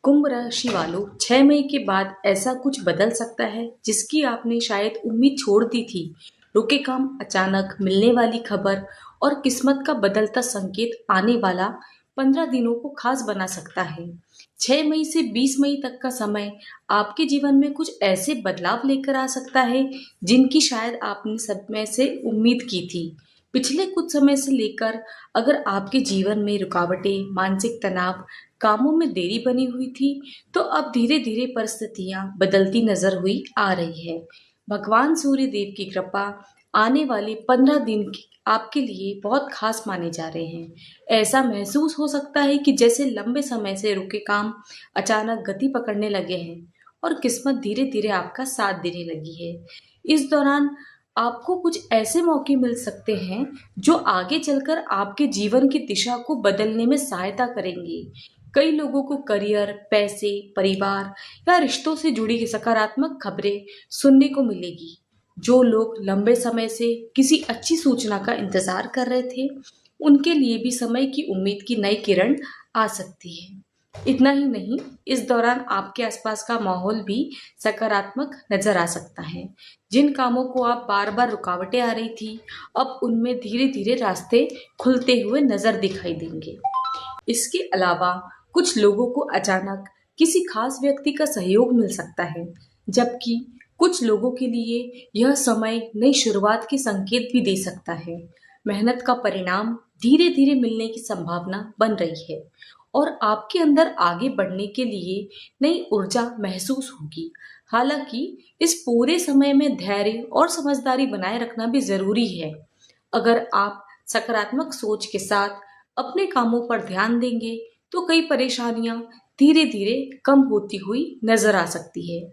कुंभ राशि वालों, 6 मई के बाद ऐसा कुछ बदल सकता है जिसकी आपने शायद उम्मीद छोड़ दी थी। रुके काम, अचानक मिलने वाली खबर और किस्मत का बदलता संकेत आने वाला 15 दिनों को खास बना सकता है। 6 मई से 20 मई तक का समय आपके जीवन में कुछ ऐसे बदलाव लेकर आ सकता है जिनकी शायद आपने समय से उम्मीद की थी। पिछले कुछ समय से लेकर अगर आपके जीवन में रुकावटें, मानसिक तनाव, कामों में देरी बनी हुई थी, तो अब धीरे धीरे परिस्थितियां बदलती नजर हुई आ रही है। भगवान सूर्य देव की कृपा आने वाले 15 दिन आपके लिए बहुत खास माने जा रहे हैं। ऐसा महसूस हो सकता है कि जैसे लंबे समय से रुके काम अचानक गति पकड़ने लगे हैं और किस्मत धीरे धीरे आपका साथ देने लगी है। इस दौरान आपको कुछ ऐसे मौके मिल सकते हैं जो आगे चलकर आपके जीवन की दिशा को बदलने में सहायता करेंगे। कई लोगों को करियर, पैसे, परिवार या रिश्तों से जुड़ी सकारात्मक खबरें सुनने को मिलेगी। जो लोग लंबे समय से किसी अच्छी सूचना का इंतजार कर रहे थे, उनके लिए भी समय की उम्मीद की नई किरण आ सकती है। इतना ही नहीं, इस दौरान आपके आसपास का माहौल भी सकारात्मक नजर आ सकता है। जिन कामों को आप बार बार रुकावटें आ रही थी, अब उनमें धीरे धीरे रास्ते खुलते हुए नजर दिखाई देंगे। इसके अलावा कुछ लोगों को अचानक किसी खास व्यक्ति का सहयोग मिल सकता है, जबकि कुछ लोगों के लिए यह समय नई शुरुआत के संकेत भी दे सकता है। मेहनत का परिणाम धीरे धीरे मिलने की संभावना बन रही है और आपके अंदर आगे बढ़ने के लिए नई ऊर्जा महसूस होगी। हालांकि इस पूरे समय में धैर्य और समझदारी बनाए रखना भी जरूरी है। अगर आप सकारात्मक सोच के साथ अपने कामों पर ध्यान देंगे तो कई परेशानियां धीरे धीरे कम होती हुई नजर आ सकती है।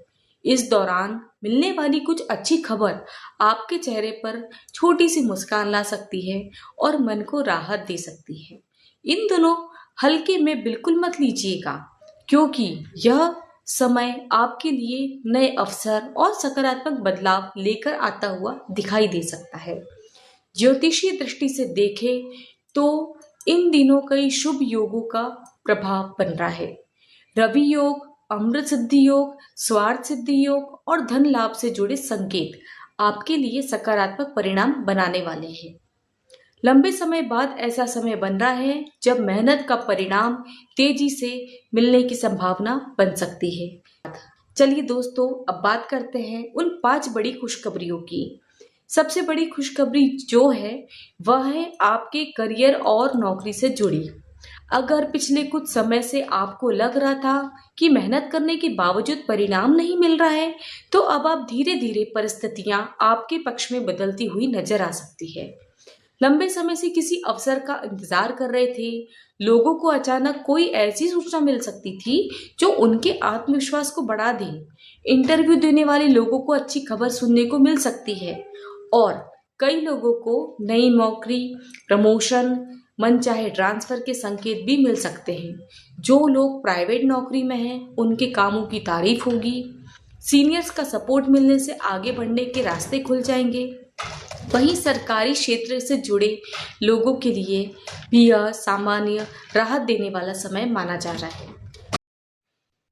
इस दौरान मिलने वाली कुछ अच्छी खबर आपके चेहरे पर छोटी सी मुस्कान ला सकती है और मन को राहत दे सकती है। इन दोनों हल्के में बिल्कुल मत लीजिएगा, क्योंकि यह समय आपके लिए नए अवसर और सकारात्मक बदलाव लेकर आता हुआ दिखाई दे सकता है। ज्योतिषीय दृष्टि से देखें तो इन दिनों कई शुभ योगों का प्रभाव बन रहा है। रवि योग, अमृत सिद्धि योग, स्वार्थ सिद्धि योग और धन लाभ से जुड़े संकेत आपके लिए सकारात्मक परिणाम बनाने वाले हैं। लंबे समय बाद ऐसा समय बन रहा है जब मेहनत का परिणाम तेजी से मिलने की संभावना बन सकती है। चलिए दोस्तों, अब बात करते हैं उन 5 बड़ी खुशखबरियों की। सबसे बड़ी खुशखबरी जो है वह है आपके करियर और नौकरी से जुड़ी। अगर पिछले कुछ समय से आपको लग रहा था कि मेहनत करने के बावजूद परिणाम नहीं मिल रहा है, तो अब आप धीरे धीरे परिस्थितियां आपके पक्ष में बदलती हुई नजर आ सकती है। लंबे समय से किसी अवसर का इंतजार कर रहे थे, लोगों को अचानक कोई ऐसी सूचना मिल सकती थी जो उनके आत्मविश्वास को बढ़ा दे। इंटरव्यू देने वाले लोगों को अच्छी खबर सुनने को मिल सकती है और कई लोगों को नई नौकरी, प्रमोशन, मनचाहे ट्रांसफर के संकेत भी मिल सकते हैं। जो लोग प्राइवेट नौकरी में हैं, उनके कामों की तारीफ होगी। सीनियर्स का सपोर्ट मिलने से आगे बढ़ने के रास्ते खुल जाएंगे। वहीं सरकारी क्षेत्र से जुड़े लोगों के लिए भी यह सामान्य राहत देने वाला समय माना जा रहा है।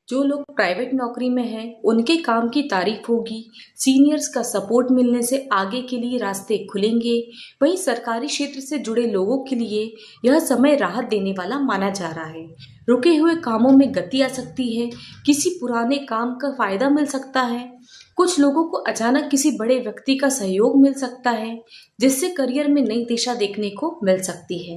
जो लोग प्राइवेट नौकरी में हैं, उनके काम की तारीफ होगी। सीनियर्स का सपोर्ट मिलने से आगे के लिए रास्ते खुलेंगे। वहीं सरकारी क्षेत्र से जुड़े लोगों के लिए यह समय राहत देने वाला माना जा रहा है। रुके हुए कामों में गति आ सकती है। किसी पुराने काम का फायदा मिल सकता है। कुछ लोगों को अचानक किसी बड़े व्यक्ति का सहयोग मिल सकता है, जिससे करियर में नई दिशा देखने को मिल सकती है।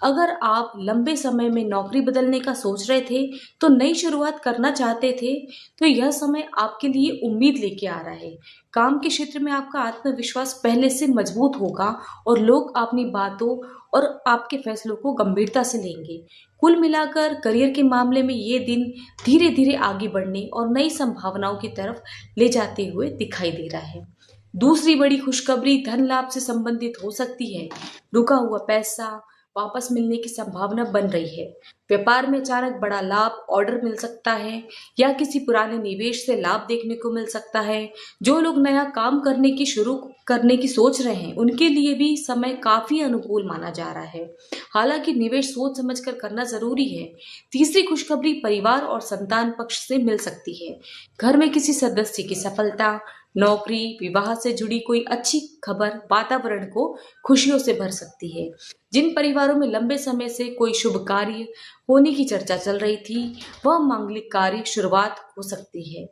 अगर आप लंबे समय में नौकरी बदलने का सोच रहे थे, तो नई शुरुआत करना चाहते थे, तो यह समय आपके लिए उम्मीद लेके आ रहा है। काम के क्षेत्र में आपका आत्मविश्वास पहले से मजबूत होगा और लोग अपनी बातों और आपके फैसलों को गंभीरता से लेंगे। कुल मिलाकर करियर के मामले में ये दिन धीरे धीरे आगे बढ़ने और नई संभावनाओं की तरफ ले जाते हुए दिखाई दे रहा है। दूसरी बड़ी खुशखबरी धन लाभ से संबंधित हो सकती है। रुका हुआ पैसा वापस मिलने की संभावना बन रही है। व्यापार में अचानक बड़ा लाभ, ऑर्डर मिल सकता है या किसी पुराने निवेश से लाभ देखने को मिल सकता है। जो लोग नया काम शुरू करने की सोच रहे हैं उनके लिए भी समय काफी अनुकूल माना जा रहा है। हालांकि निवेश सोच समझकर करना जरूरी है। तीसरी खुशखबरी परिवार और संतान पक्ष से मिल सकती है। घर में किसी सदस्य की सफलता, नौकरी, विवाह से जुड़ी कोई अच्छी खबर वातावरण को खुशियों से भर सकती है। जिन परिवारों में लंबे समय से कोई शुभ कार्य होने की चर्चा चल रही थी, वह मांगलिक कार्य शुरुआत हो सकती है।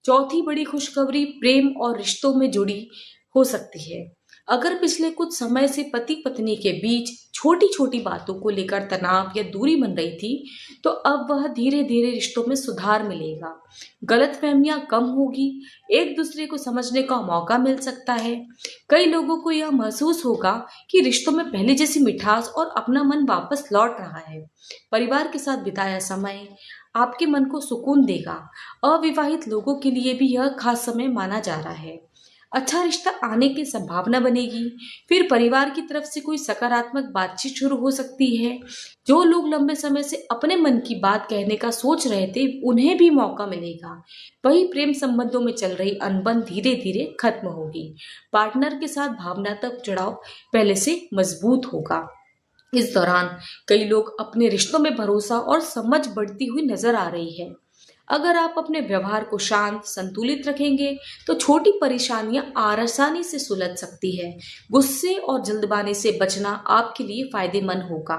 चौथी बड़ी खुशखबरी प्रेम और रिश्तों में जुड़ी हो सकती है। अगर पिछले कुछ समय से पति पत्नी के बीच छोटी छोटी बातों को लेकर तनाव या दूरी बन रही थी, तो अब वह धीरे धीरे रिश्तों में सुधार मिलेगा। गलतफहमियां कम होगी, एक दूसरे को समझने का मौका मिल सकता है। कई लोगों को यह महसूस होगा कि रिश्तों में पहले जैसी मिठास और अपना मन वापस लौट रहा है। परिवार के साथ बिताया समय आपके मन को सुकून देगा। अविवाहित लोगों के लिए भी यह खास समय माना जा रहा है। अच्छा रिश्ता आने की संभावना बनेगी। फिर परिवार की तरफ से कोई सकारात्मक बातचीत शुरू हो सकती है। जो लोग लंबे समय से अपने मन की बात कहने का सोच रहे थे, उन्हें भी मौका मिलेगा। वही प्रेम संबंधों में चल रही अनबन धीरे धीरे खत्म होगी। पार्टनर के साथ भावनात्मक जुड़ाव पहले से मजबूत होगा। इस दौरान कई लोग अपने रिश्तों में भरोसा और समझ बढ़ती हुई नजर आ रही है। अगर आप अपने व्यवहार को शांत संतुलित रखेंगे तो छोटी परेशानियां आसानी से सुलझ सकती है। गुस्से और जल्दबाजी से बचना आपके लिए फायदेमंद होगा।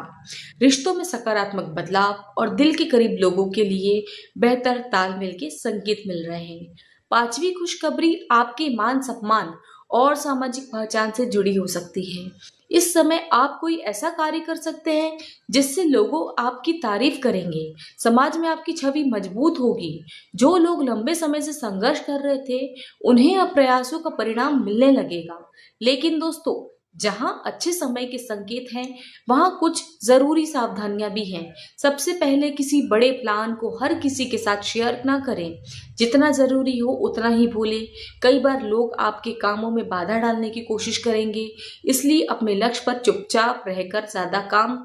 रिश्तों में सकारात्मक बदलाव और दिल के करीब लोगों के लिए बेहतर तालमेल के संकेत मिल रहे हैं। पांचवी खुशखबरी आपके मान सम्मान और सामाजिक पहचान से जुड़ी हो सकती है। इस समय आप कोई ऐसा कार्य कर सकते हैं जिससे लोगों आपकी तारीफ करेंगे। समाज में आपकी छवि मजबूत होगी। जो लोग लंबे समय से संघर्ष कर रहे थे, उन्हें अब प्रयासों का परिणाम मिलने लगेगा। लेकिन दोस्तों, जहां अच्छे समय के संकेत हैं, वहां कुछ जरूरी सावधानियां भी हैं। सबसे पहले किसी बड़े प्लान को हर किसी के साथ शेयर ना करें। जितना जरूरी हो उतना ही भूलें। कई बार लोग आपके कामों में बाधा डालने की कोशिश करेंगे, इसलिए अपने लक्ष्य पर चुपचाप रहकर ज्यादा काम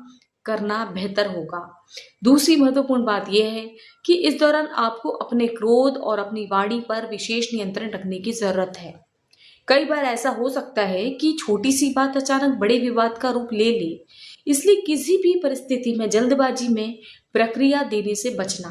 करना बेहतर होगा। दूसरी महत्वपूर्ण बात यह है कि इस दौरान आपको अपने क्रोध और अपनी वाणी पर विशेष नियंत्रण रखने की जरूरत है। कई बार ऐसा हो सकता है कि छोटी सी बात अचानक बड़े विवाद का रूप ले ले। इसलिए किसी भी परिस्थिति में जल्दबाजी में प्रक्रिया देने से बचना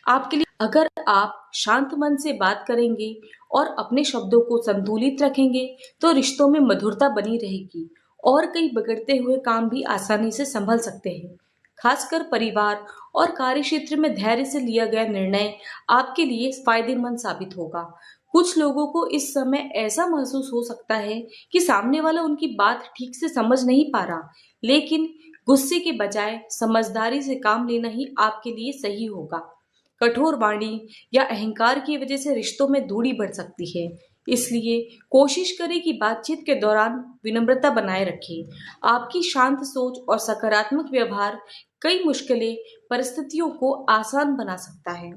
आपके लिए। अगर आप शांत मन से बात करेंगे और अपने शब्दों को संतुलित रखेंगे, तो रिश्तों में मधुरता बनी रहेगी और कई बिगड़ते हुए काम भी आसानी से संभल सकते हैं। खासकर परिवार और कार्य क्षेत्र में धैर्य से लिया गया निर्णय आपके लिए फायदेमंद साबित होगा। कुछ लोगों को इस समय ऐसा महसूस हो सकता है कि सामने वाला उनकी बात ठीक से समझ नहीं पा रहा, लेकिन गुस्से के बजाय समझदारी से काम लेना ही आपके लिए सही होगा। कठोर वाणी या अहंकार की वजह से रिश्तों में दूरी बढ़ सकती है। इसलिए कोशिश करें कि बातचीत के दौरान विनम्रता बनाए रखें। आपकी शांत सोच और सकारात्मक व्यवहार कई मुश्किलें परिस्थितियों को आसान बना सकता है।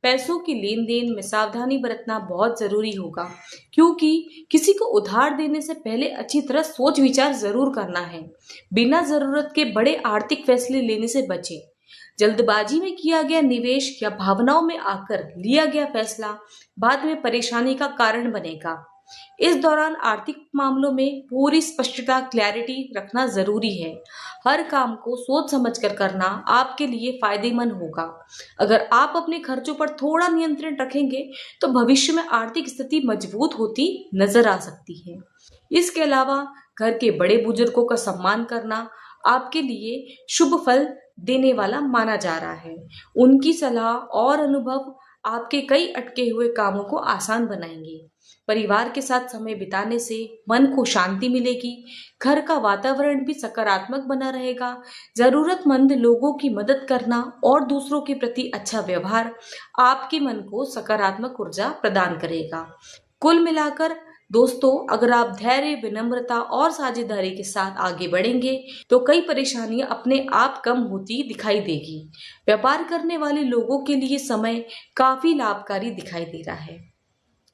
पैसों की लेन देन में सावधानी बरतना बहुत जरूरी होगा, क्योंकि किसी को उधार देने से पहले अच्छी तरह सोच विचार जरूर करना है। बिना जरूरत के बड़े आर्थिक फैसले लेने से बचें। जल्दबाजी में किया गया निवेश या भावनाओं में आकर लिया गया फैसला बाद में परेशानी का कारण बनेगा। इस दौरान आर्थिक मामलों में पूरी स्पष्टता क्लैरिटी रखना जरूरी है। हर काम को सोच समझकर करना आपके लिए फायदेमंद होगा। अगर आप अपने खर्चों पर थोड़ा नियंत्रण रखेंगे, तो भविष्य में आर्थिक स्थिति मजबूत होती नजर आ सकती है। इसके अलावा घर के बड़े बुजुर्गों का सम्मान करना आपके लिए शुभ फल देने वाला माना जा रहा है। उनकी सलाह और अनुभव आपके कई अटके हुए कामों को आसान बनाएंगे। परिवार के साथ समय बिताने से मन को शांति मिलेगी। घर का वातावरण भी सकारात्मक बना रहेगा। जरूरतमंद लोगों की मदद करना और दूसरों के प्रति अच्छा व्यवहार आपके मन को सकारात्मक ऊर्जा प्रदान करेगा। कुल मिलाकर दोस्तों, अगर आप धैर्य, विनम्रता और साझेदारी के साथ आगे बढ़ेंगे, तो कई परेशानियां अपने आप कम होती दिखाई देगी। व्यापार करने वाले लोगों के लिए समय काफी लाभकारी दिखाई दे रहा है।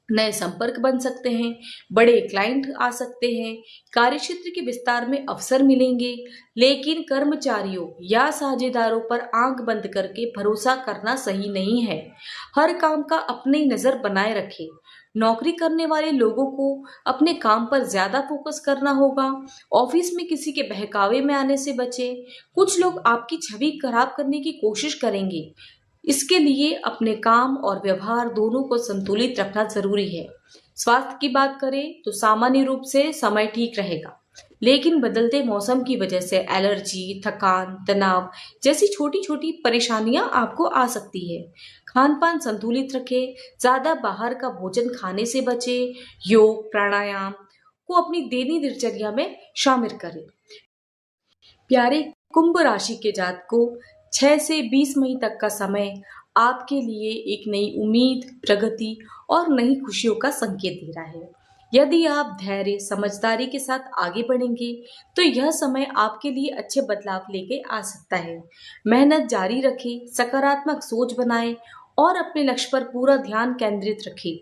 नए संपर्क बन सकते हैं, बड़े क्लाइंट आ सकते हैं, कार्यक्षेत्र के विस्तार में अवसर मिलेंगे। लेकिन कर्मचारियों या साझेदारों पर आंख बंद करके भरोसा करना सही नहीं है। हर काम का अपनी नजर बनाए रखें। नौकरी करने वाले लोगों को अपने काम पर ज्यादा फोकस करना होगा। ऑफिस में किसी के बहकावे में आने से बचें। कुछ लोग आपकी छवि खराब करने की कोशिश करेंगे। इसके लिए अपने काम और व्यवहार दोनों को संतुलित रखना जरूरी है। स्वास्थ्य की बात करें तो सामान्य रूप से समय ठीक रहेगा, लेकिन बदलते मौसम की वजह से एलर्जी, थकान, तनाव जैसी छोटी छोटी परेशानियां आपको आ सकती है। खान पान संतुलित रखें, ज्यादा बाहर का भोजन खाने से बचें, योग प्राणायाम को अपनी दैनिक दिनचर्या में शामिल करें। प्यारे कुंभ राशि के जातकों, 6 से 20 मई तक का समय आपके लिए एक नई उम्मीद, प्रगति और नई खुशियों का संकेत दे रहा है। यदि आप धैर्य, समझदारी के साथ आगे बढ़ेंगे, तो यह समय आपके लिए अच्छे बदलाव लेके आ सकता है। मेहनत जारी रखें, सकारात्मक सोच बनाएं और अपने लक्ष्य पर पूरा ध्यान केंद्रित रखें।